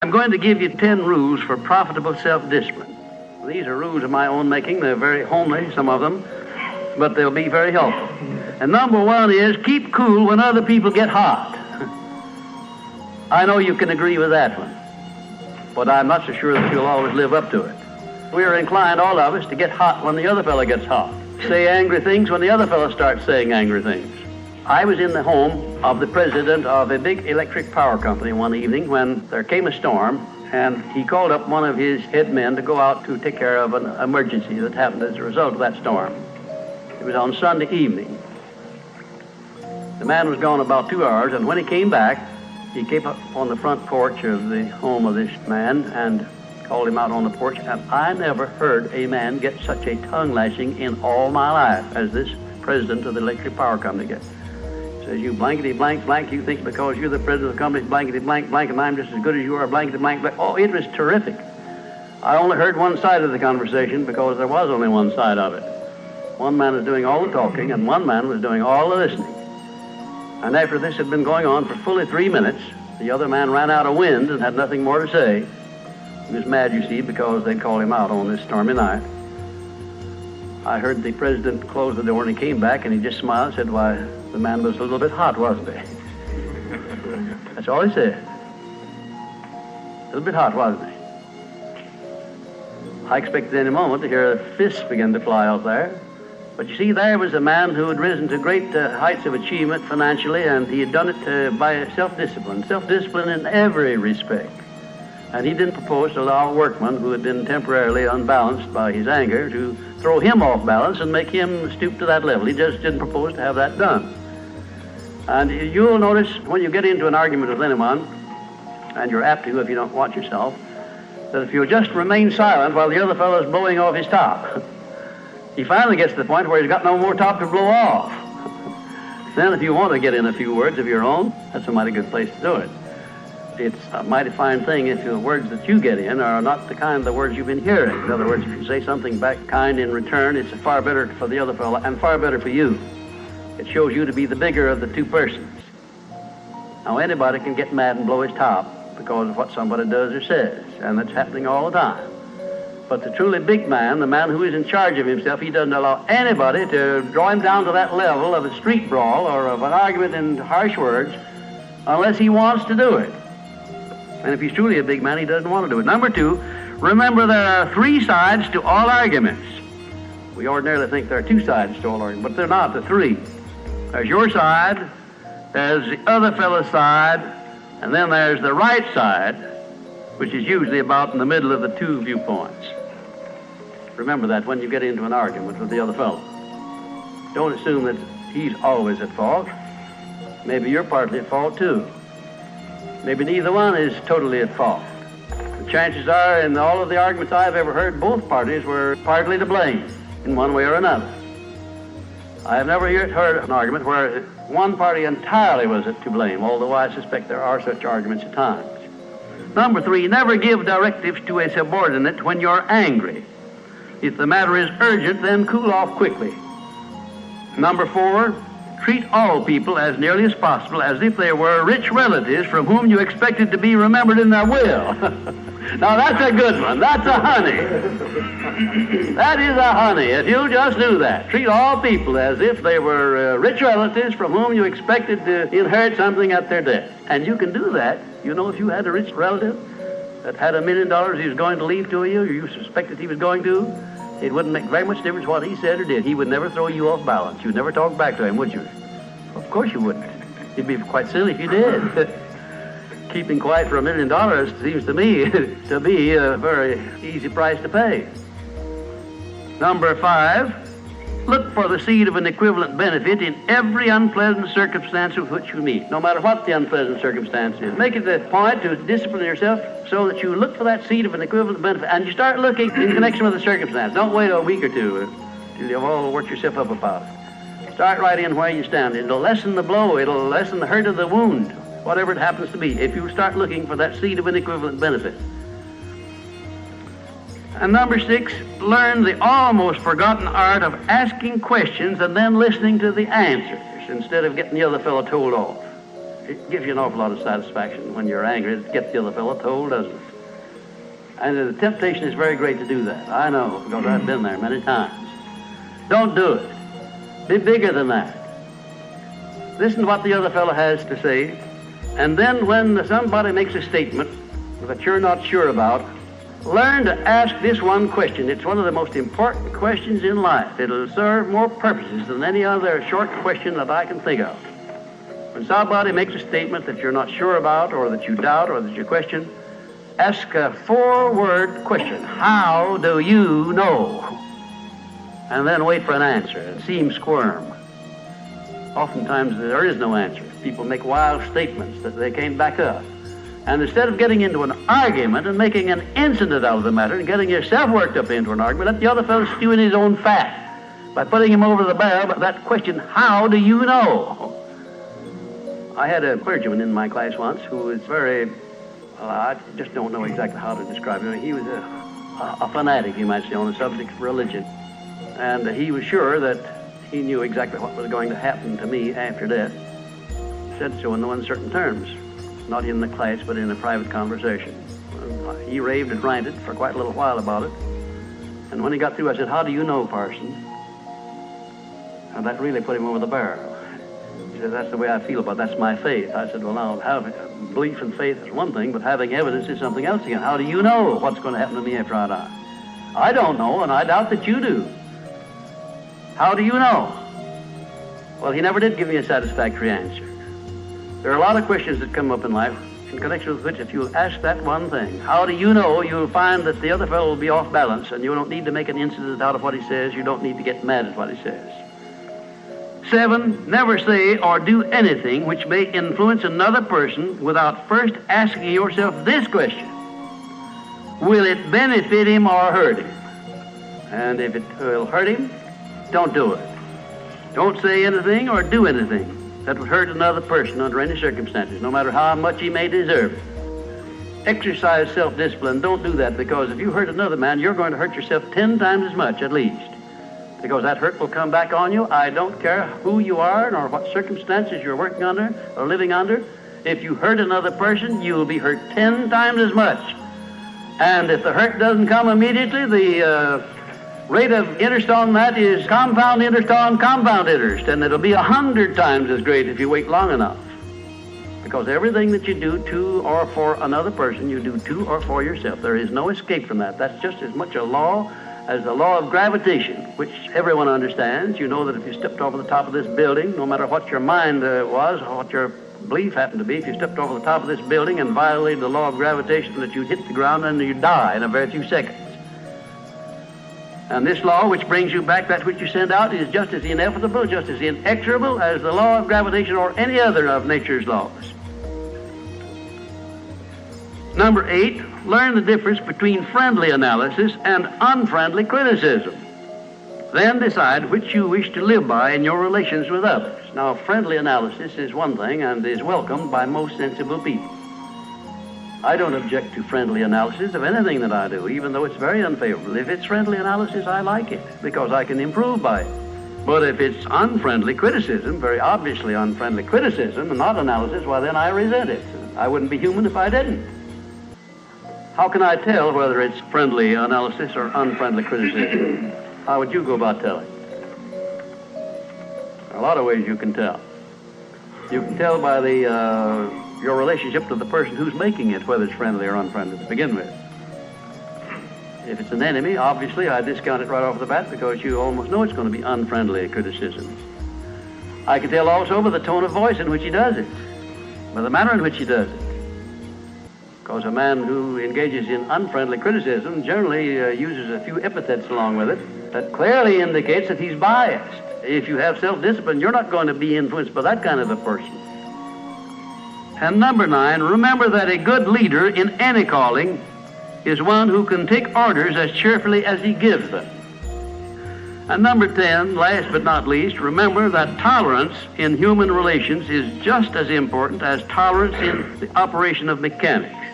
I'm going to give you 10 rules for profitable self-discipline. These are rules of my own making. They're very homely, some of them, but they'll be very helpful. And number one is keep cool when other people get hot. I know you can agree with that one, but I'm not so sure that you'll always live up to it. We're inclined, all of us, to get hot when the other fellow gets hot. Say angry things when the other fellow starts saying angry things. I was in the home of the president of a big electric power company one evening when there came a storm, and he called up one of his head men to go out to take care of an emergency that happened as a result of that storm. It was on Sunday evening. The man was gone about 2 hours, and when he came back, he came up on the front porch of the home of this man and called him out on the porch, and I never heard a man get such a tongue lashing in all my life as this president of the electric power company gets. He says, you blankety blank blank, you think because you're the president of the company, blankety blank blank, and I'm just as good as you are, blankety blank blank. Oh, it was terrific. I only heard one side of the conversation because there was only one side of it. One man was doing all the talking, and one man was doing all the listening. And after this had been going on for fully 3 minutes, the other man ran out of wind and had nothing more to say. He was mad, you see, because they'd called him out on this stormy night. I heard the president close the door, and he came back, and he just smiled and said, why, the man was a little bit hot, wasn't he? That's all he said. A little bit hot, wasn't he? I expected any moment to hear fists begin to fly out there. But you see, there was a man who had risen to great heights of achievement financially, and he had done it by self-discipline in every respect. And he didn't propose to allow a workman who had been temporarily unbalanced by his anger to throw him off balance and make him stoop to that level. He just didn't propose to have that done. And you'll notice when you get into an argument with anyone, and you're apt to if you don't watch yourself, that if you'll just remain silent while the other fellow's blowing off his top, he finally gets to the point where he's got no more top to blow off. Then if you want to get in a few words of your own, that's a mighty good place to do it. It's a mighty fine thing if the words that you get in are not the kind of the words you've been hearing. In other words, if you say something back kind in return, it's far better for the other fellow and far better for you. It shows you to be the bigger of the two persons. Now, anybody can get mad and blow his top because of what somebody does or says, and that's happening all the time. But the truly big man, the man who is in charge of himself, he doesn't allow anybody to draw him down to that level of a street brawl or of an argument in harsh words unless he wants to do it. And if he's truly a big man, he doesn't want to do it. Number two, remember there are 3 sides to all arguments. We ordinarily think there are 2 sides to all arguments, but they're not. They're 3. There's your side, there's the other fellow's side, and then there's the right side, which is usually about in the middle of the 2 viewpoints. Remember that when you get into an argument with the other fellow. Don't assume that he's always at fault. Maybe you're partly at fault too. Maybe neither one is totally at fault. The chances are, in all of the arguments I've ever heard, both parties were partly to blame in one way or another. I have never heard an argument where one party entirely was to blame, although I suspect there are such arguments at times. Number 3, never give directives to a subordinate when you're angry. If the matter is urgent, then cool off quickly. Number 4, treat all people as nearly as possible as if they were rich relatives from whom you expected to be remembered in their will. Now that's a good one. That's a honey. That is a honey. If you just do that, treat all people as if they were rich relatives from whom you expected to inherit something at their death. And you can do that. You know, if you had a rich relative that had $1 million he was going to leave to you, or you suspected he was going to, it wouldn't make very much difference what he said or did. He would never throw you off balance. You'd never talk back to him, would you? Of course you wouldn't. You'd be quite silly if you did. Keeping quiet for $1 million seems to me to be a very easy price to pay. Number 5, look for the seed of an equivalent benefit in every unpleasant circumstance with which you meet, no matter what the unpleasant circumstance is. Make it a point to discipline yourself so that you look for that seed of an equivalent benefit, and you start looking in connection with the circumstance. Don't wait a week or two till you've all worked yourself up about it. Start right in where you stand. It'll lessen the blow. It'll lessen the hurt of the wound, whatever it happens to be, if you start looking for that seed of an equivalent benefit. And number 6, learn the almost forgotten art of asking questions and then listening to the answers instead of getting the other fellow told off. It gives you an awful lot of satisfaction when you're angry. It gets the other fellow told, doesn't it? And the temptation is very great to do that. I know, because I've been there many times. Don't do it. Be bigger than that. Listen to what the other fellow has to say, and then when somebody makes a statement that you're not sure about, learn to ask this one question. It's one of the most important questions in life. It'll serve more purposes than any other short question that I can think of. When somebody makes a statement that you're not sure about, or that you doubt, or that you question, ask a 4-word question. How do you know? And then wait for an answer and see him squirm. Oftentimes there is no answer. People make wild statements that they can't back up. And instead of getting into an argument and making an incident out of the matter and getting yourself worked up into an argument, let the other fellow stew in his own fat by putting him over the barrel. But that question, how do you know? I had a clergyman in my class once who was very, I just don't know exactly how to describe him. He was a fanatic, you might say, on the subject of religion. And he was sure that he knew exactly what was going to happen to me after death. He said so in no uncertain terms, not in the class, but in a private conversation. He raved and ranted for quite a little while about it. And when he got through, I said, how do you know, Parson? And that really put him over the barrel. He said, that's the way I feel about it. That's my faith. I said, well, now, belief and faith is one thing, but having evidence is something else again. How do you know what's going to happen to me after I die? I don't know, and I doubt that you do. How do you know? Well, he never did give me a satisfactory answer. There are a lot of questions that come up in life in connection with which, if you'll ask that one thing, how do you know, you'll find that the other fellow will be off balance, and you don't need to make an incident out of what he says. You don't need to get mad at what he says. 7, never say or do anything which may influence another person without first asking yourself this question: will it benefit him or hurt him? And if it will hurt him, don't do it. Don't say anything or do anything that would hurt another person under any circumstances, no matter how much he may deserve it. Exercise self-discipline. Don't do that, because if you hurt another man, you're going to hurt yourself 10 times as much at least, because that hurt will come back on you. I don't care who you are nor what circumstances you're working under or living under. If you hurt another person, you will be hurt 10 times as much. And if the hurt doesn't come immediately, the rate of interest on that is compound interest on compound interest, and it'll be 100 times as great if you wait long enough. Because everything that you do to or for another person, you do to or for yourself. There is no escape from that. That's just as much a law as the law of gravitation, which everyone understands. You know that if you stepped over the top of this building, no matter what your mind was or what your belief happened to be, if you stepped over the top of this building and violated the law of gravitation, that you'd hit the ground and you'd die in a very few seconds. And this law, which brings you back that which you send out, is just as inevitable, just as inexorable as the law of gravitation or any other of nature's laws. Number 8, learn the difference between friendly analysis and unfriendly criticism. Then decide which you wish to live by in your relations with others. Now, friendly analysis is one thing and is welcomed by most sensible people. I don't object to friendly analysis of anything that I do, even though it's very unfavorable. If it's friendly analysis, I like it, because I can improve by it. But if it's unfriendly criticism, very obviously unfriendly criticism, and not analysis, well, then I resent it. I wouldn't be human if I didn't. How can I tell whether it's friendly analysis or unfriendly criticism? How would you go about telling? There are a lot of ways you can tell. You can tell by your relationship to the person who's making it, whether it's friendly or unfriendly to begin with. If it's an enemy, obviously I discount it right off the bat, because you almost know it's going to be unfriendly criticism. I can tell also by the tone of voice in which he does it, by the manner in which he does it. Because a man who engages in unfriendly criticism generally uses a few epithets along with it that clearly indicates that he's biased. If you have self-discipline, you're not going to be influenced by that kind of a person. And number 9, remember that a good leader in any calling is one who can take orders as cheerfully as he gives them. And number 10, last but not least, remember that tolerance in human relations is just as important as tolerance in the operation of mechanics.